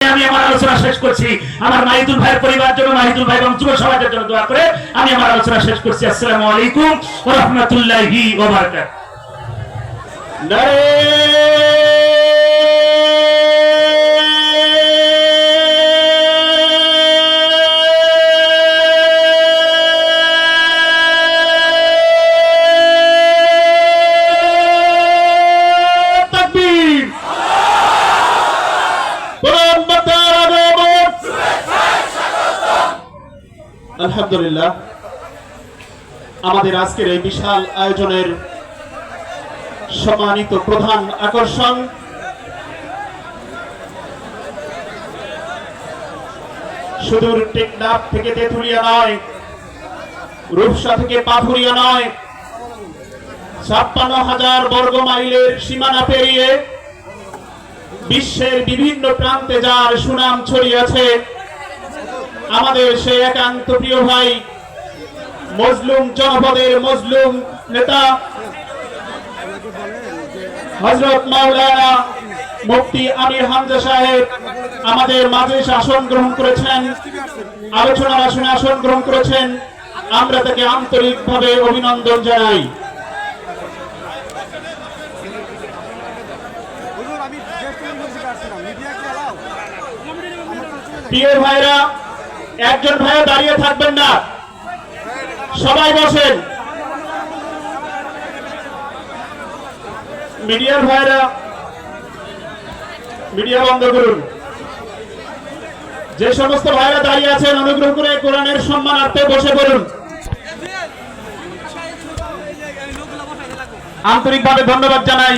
আমি আমার আলোচনা শেষ করছি। আমার মাহিদুল ভাইয়ের পরিবার জন্য, মাহিদুল ভাই এবং যুব সমাজের জন্য দোয়া করে আমি আমার আলোচনা শেষ করছি। আসসালামু আলাইকুম ওয়া রাহমাতুল্লাহি ওয়া বারাকাতুহু। আলহামদুলিল্লাহ, আমাদের আজকের এই বিশাল আয়োজনের সম্মানিত প্রধান আকর্ষণ সুদূর টেকনাফ থেকে তেঁতুলিয়া নয়, রূপসা থেকে পাথুরিয়া নয়, 56,000 বর্গ মাইলের সীমানা পেরিয়ে বিশ্বের বিভিন্ন প্রান্তে যার সুনাম ছড়িয়েছে, আমাদের সেই একান্ত প্রিয় ভাই, মজলুম জনপদের মজলুম নেতা হযরত মাওলানা মুফতি আমির হামজা সাহেব আমাদের মাঝে আসন গ্রহণ করেছেন, আলোচনার আসনে আসন গ্রহণ করেছেন। আমরা তাকে আন্তরিকভাবে অভিনন্দন জানাই। প্রিয় ভাইরা, একজন ভাইয়া দাঁড়িয়ে থাকবেন না, সবাই বসেন। মিডিয়ার ভাইরা মিডিয়া বন্ধ করুন। যে সমস্ত ভাইরা দাঁড়িয়ে আছেন অনুগ্রহ করে কোরআনের সম্মানার্থে বসে পড়ুন। আন্তরিকভাবে ধন্যবাদ জানাই